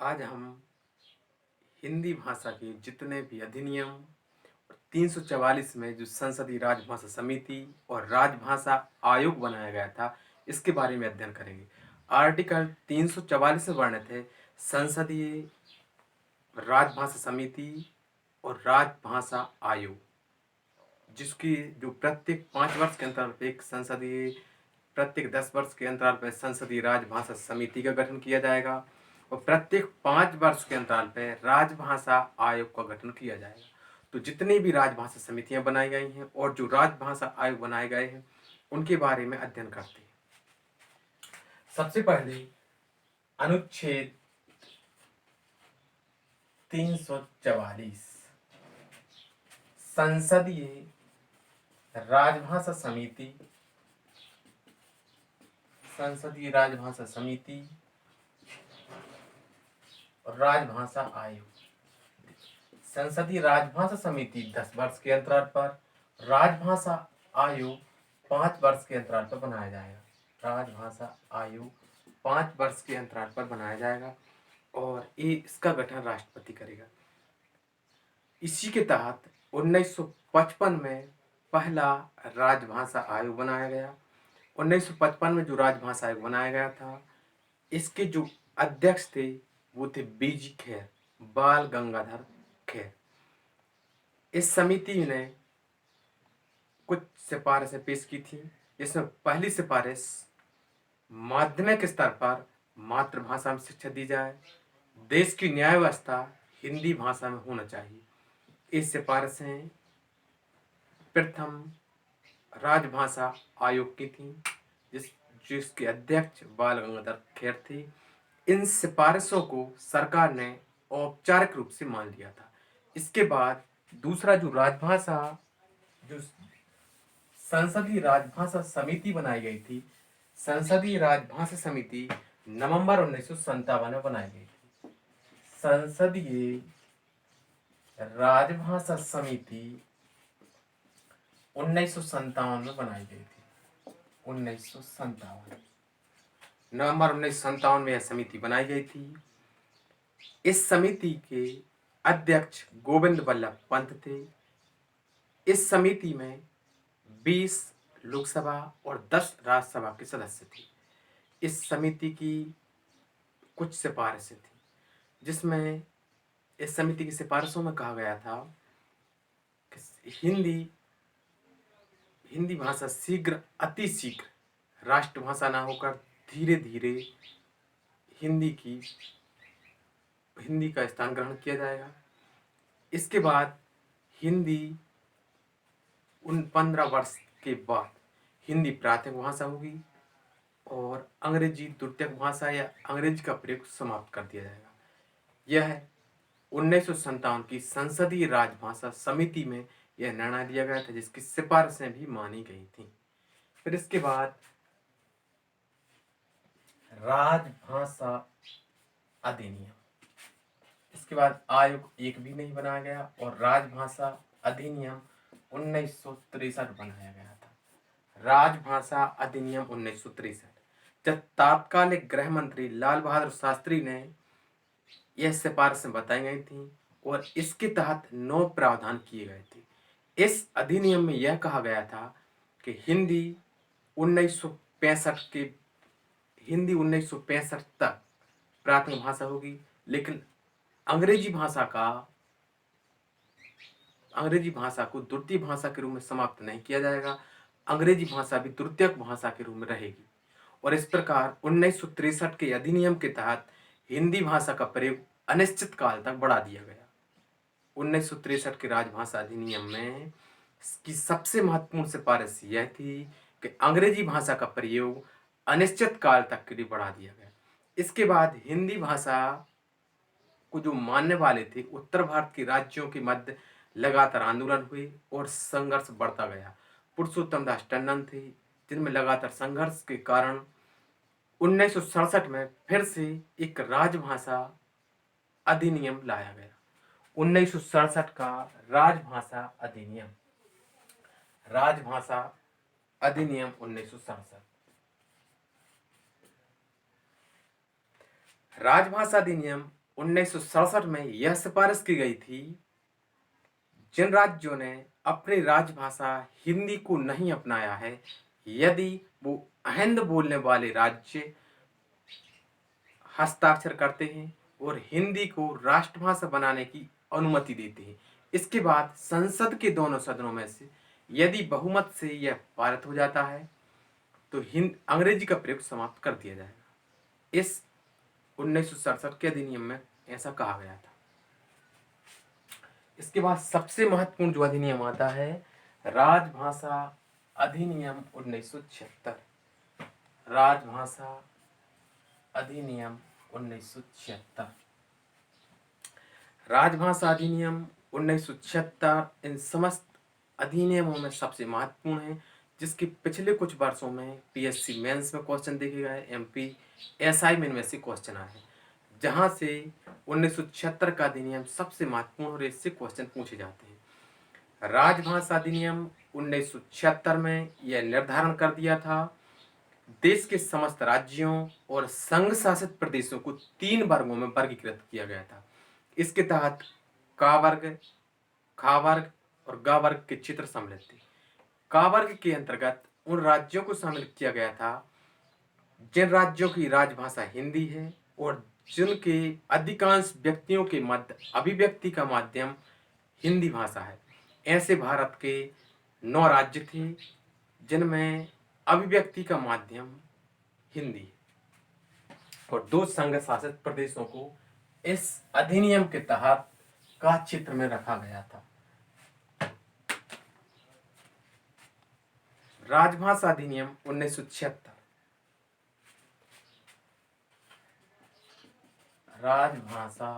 आज हम हिंदी भाषा के जितने भी अधिनियम 344 में जो संसदीय राजभाषा समिति और राजभाषा आयोग बनाया गया था, इसके बारे में अध्ययन करेंगे। आर्टिकल 344 में वर्णित है संसदीय राजभाषा समिति और राजभाषा आयोग, जिसकी जो प्रत्येक 5 वर्ष के अंतराल पर एक संसदीय, प्रत्येक 10 वर्ष के अंतराल पर संसदीय राजभाषा समिति का गठन किया जाएगा और प्रत्येक 5 वर्ष के अंतराल पर राजभाषा आयोग का गठन किया जाएगा। तो जितनी भी राजभाषा समितियां बनाई गई हैं और जो राजभाषा आयोग बनाए गए हैं, उनके बारे में अध्ययन करते हैं। सबसे पहले अनुच्छेद 344 संसदीय राजभाषा समिति, संसदीय राजभाषा समिति और राजभाषा आयोग। संसदीय राजभाषा समिति 10 वर्ष के अंतराल पर, राजभाषा आयोग 5 वर्ष के अंतराल पर बनाया जाएगा। राजभाषा आयोग 5 वर्ष के अंतराल पर बनाया जाएगा और ये इसका गठन राष्ट्रपति करेगा। इसी के तहत 1955 में पहला राजभाषा आयोग बनाया गया। 1955 में जो राजभाषा आयोग बनाया गया था, इसके जो अध्यक्ष थे वो थे बीजी खेर, बाल गंगाधर खेर। इस समिति ने कुछ सिफारिशें पेश की थी, जिसमें पहली सिफारिश माध्यमिक स्तर पर मातृभाषा में शिक्षा दी जाए, देश की न्याय व्यवस्था हिंदी भाषा में होना चाहिए। इस सिफारिशें प्रथम राजभाषा आयोग की थी, जिसके अध्यक्ष बाल गंगाधर खेर थे। इन सिफारिशों को सरकार ने औपचारिक रूप से मान लिया था। इसके बाद दूसरा जो संसदीय राजभाषा समिति बनाई गई थी, संसदीय राजभाषा समिति नवंबर 1957 में बनाई गई थी। संसदीय राजभाषा समिति 1957 में बनाई गई थी। 1957 नवंबर 1957 में यह समिति बनाई गई थी। इस समिति के अध्यक्ष गोविंद बल्लभ पंत थे। इस समिति में 20 लोकसभा और 10 राज्यसभा के सदस्य थे। इस समिति की कुछ सिफारिशें थी, जिसमें इस समिति की सिफारिशों में कहा गया था कि हिंदी भाषा अति शीघ्र राष्ट्रभाषा ना होकर धीरे धीरे हिंदी का स्थान ग्रहण किया जाएगा। इसके बाद हिंदी 15 वर्ष के बाद हिंदी प्राथमिक भाषा होगी और अंग्रेजी द्वितीयक भाषा या अंग्रेजी का प्रयोग समाप्त कर दिया जाएगा। यह 1957 की संसदीय राजभाषा समिति में यह निर्णय लिया गया था, जिसकी सिफारिशें भी मानी गई थी। फिर इसके बाद राजभाषा अधिनियम, इसके बाद आयोग एक भी नहीं बनाया गया और राजभाषा अधिनियम 1963 बनाया गया था। राजभाषा अधिनियम 1963, जब तात्कालिक गृह मंत्री लाल बहादुर शास्त्री ने यह सिफारिशें बताई गई थी और इसके तहत 9 प्रावधान किए गए थे। इस अधिनियम में यह कहा गया था कि हिंदी 1965 तक प्राथमिक भाषा होगी, लेकिन अंग्रेजी भाषा को द्वितीय भाषा के रूप में समाप्त नहीं किया जाएगा। अंग्रेजी भाषा भी तृतीयक भाषा के रूप में रहेगी और इस प्रकार 1963 के अधिनियम के तहत हिंदी भाषा का प्रयोग अनिश्चित काल तक बढ़ा दिया गया। 1963 के राजभाषा अधिनियम में की सबसे महत्वपूर्ण सिफारिश यह थी कि अंग्रेजी भाषा का प्रयोग अनिश्चित काल तक के लिए बढ़ा दिया गया। इसके बाद हिंदी भाषा को जो मानने वाले थे, उत्तर भारत के राज्यों के मध्य लगातार आंदोलन हुए और संघर्ष बढ़ता गया। पुरुषोत्तम दास टंडन थे, जिनमें लगातार संघर्ष के कारण 1967 में फिर से एक राजभाषा अधिनियम लाया गया। 1967 का राजभाषा अधिनियम 1967। राजभाषा अधिनियम 1967 में यह सिफारिश की गई थी, जिन राज्यों ने अपनी राजभाषा हिंदी को नहीं अपनाया है, यदि वो हिंद बोलने वाले राज्य हस्ताक्षर करते हैं और हिंदी को राष्ट्रभाषा बनाने की अनुमति देते हैं। इसके बाद संसद के दोनों सदनों में से यदि बहुमत से यह पारित हो जाता है तो हिंद अंग्रेजी का प्रयोग समाप्त कर दिया जाएगा। इस 1967 के अधिनियम में ऐसा कहा गया था। इसके बाद सबसे महत्वपूर्ण जो अधिनियम आता है, राजभाषा अधिनियम 1976। राजभाषा अधिनियम 1976। राजभाषा अधिनियम 1976 इन समस्त अधिनियमों में सबसे महत्वपूर्ण है, जिसके पिछले कुछ वर्षों में पीएससी मेंस में क्वेश्चन देखे गए, एमपी एसआई में इनमें से क्वेश्चन आए हैं, जहां से 1976 का अधिनियम सबसे महत्वपूर्ण और इससे क्वेश्चन पूछे जाते हैं। राजभाषा अधिनियम 1976 में यह निर्धारण कर दिया था, देश के समस्त राज्यों और संघ शासित प्रदेशों को 3 वर्गों में वर्गीकृत किया गया था। इसके तहत का वर्ग, खा वर्ग और गा वर्ग के क्षेत्र सम्मिलित थे। का वर्ग के अंतर्गत उन राज्यों को शामिल किया गया था जिन राज्यों की राजभाषा हिंदी है और जिनके अधिकांश व्यक्तियों के मध्य अभिव्यक्ति का माध्यम हिंदी भाषा है। ऐसे भारत के 9 राज्य थे जिनमें अभिव्यक्ति का माध्यम हिंदी और 2 संघ शासित प्रदेशों को इस अधिनियम के तहत का क्षेत्र में रखा गया था। राजभाषा अधिनियम 1976। राजभाषा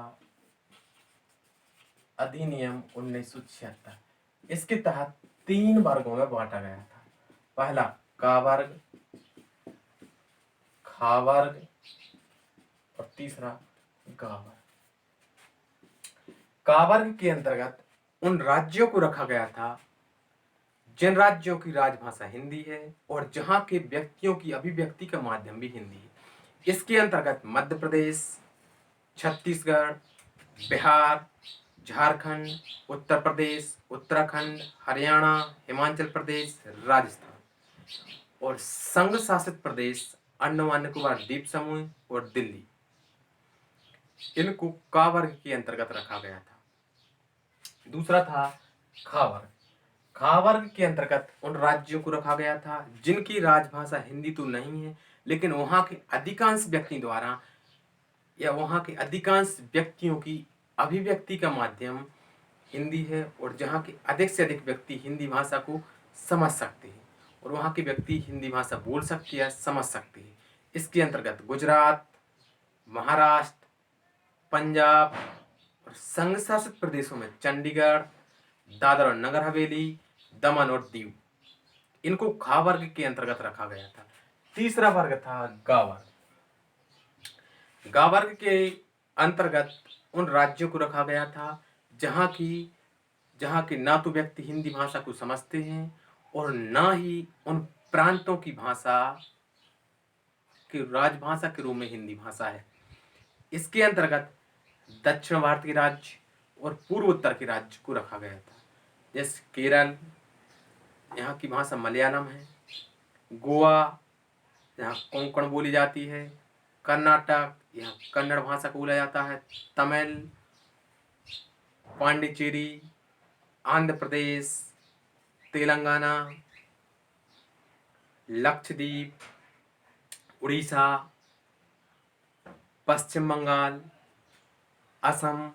अधिनियम 1976 इसके तहत 3 वर्गों में बांटा गया था। पहला का वर्ग, खा वर्ग और तीसरा गा वर्ग। का वर्ग के अंतर्गत उन राज्यों को रखा गया था जिन राज्यों की राजभाषा हिंदी है और जहां के व्यक्तियों की अभिव्यक्ति का माध्यम भी हिंदी है। इसके अंतर्गत मध्य प्रदेश, छत्तीसगढ़, बिहार, झारखंड, उत्तर प्रदेश, उत्तराखंड, हरियाणा, हिमाचल प्रदेश, राजस्थान और संघ शासित प्रदेश अंडमान निकोबार द्वीप समूह और दिल्ली, इनको का वर्ग के अंतर्गत रखा गया था। दूसरा था खा वर्ग। खा वर्ग के अंतर्गत उन राज्यों को रखा गया था जिनकी राजभाषा हिंदी तो नहीं है, लेकिन वहां के अधिकांश व्यक्ति द्वारा या वहां के अधिकांश व्यक्तियों की अभिव्यक्ति का माध्यम हिंदी है और जहां के अधिक से अधिक व्यक्ति हिंदी भाषा को समझ सकते हैं और वहां के व्यक्ति हिंदी भाषा बोल सकते हैं, समझ सकते हैं। इसके अंतर्गत गुजरात, महाराष्ट्र, पंजाब और संघ शासित प्रदेशों में चंडीगढ़, दादरा और नगर हवेली, दमन और दीव, इनको खा वर्ग के अंतर्गत रखा गया था। तीसरा वर्ग था गा वर्ग। गा वर्ग के अंतर्गत उन राज्यों को रखा गया था जहां के ना तो व्यक्ति हिंदी भाषा को समझते हैं और ना ही उन प्रांतों की भाषा की राजभाषा के रूप में हिंदी भाषा है। इसके अंतर्गत दक्षिण भारत के राज्य और पूर्व उत्तर के राज्य को रखा गया था। जैसे केरल, यहाँ की भाषा मलयालम है। गोवा, यहाँ कोंकण बोली जाती है। कर्नाटक, यहाँ कन्नड़ भाषा को बोला जाता है। तमिल, पांडिचेरी, आंध्र प्रदेश, तेलंगाना, लक्षद्वीप, उड़ीसा, पश्चिम बंगाल, असम,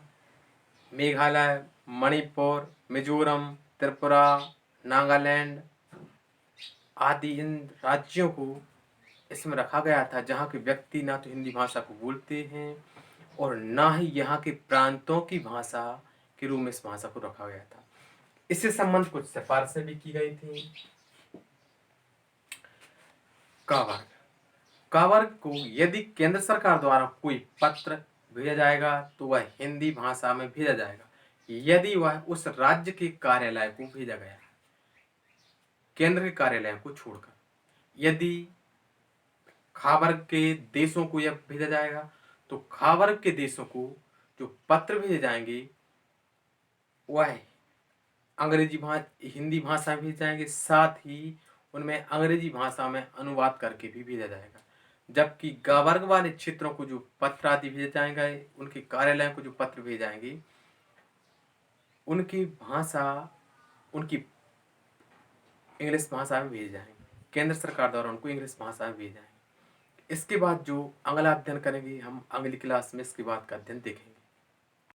मेघालय, मणिपुर, मिजोरम, त्रिपुरा, नागालैंड आदि इन राज्यों को इसमें रखा गया था जहाँ के व्यक्ति ना तो हिंदी भाषा को बोलते हैं और ना ही यहाँ के प्रांतों की भाषा के रूप में इस भाषा को रखा गया था। इससे संबंधित कुछ सिफारिशें भी की गई थी। का वर्ग। का वर्ग को यदि केंद्र सरकार द्वारा कोई पत्र भेजा जाएगा तो वह हिंदी भाषा में भेजा जाएगा यदि वह उस राज्य के कार्यालय को भेजा गया है, केंद्र के कार्यालय को छोड़कर। यदि खा वर्ग के देशों को यह भेजा जाएगा तो खा वर्ग के देशों को जो पत्र भेजे जाएंगे वह अंग्रेजी हिंदी भाषा में भेजे जाएंगे, साथ ही उनमें अंग्रेजी भाषा में अनुवाद करके भी भेजा जाएगा। जबकि वर्ग वाले क्षेत्रों को जो पत्र आदि भेजे जाएंगे, उनके कार्यालयों को जो पत्र भेजे जाएंगे, उनकी भाषा उनकी इंग्लिश भाषा में भेजे जाएंगे। केंद्र सरकार द्वारा उनको इंग्लिश भाषा में भेजे जाएंगे। इसके बाद जो अगला अध्ययन करेंगे हम अगली क्लास में, इसके बाद का अध्ययन देखेंगे।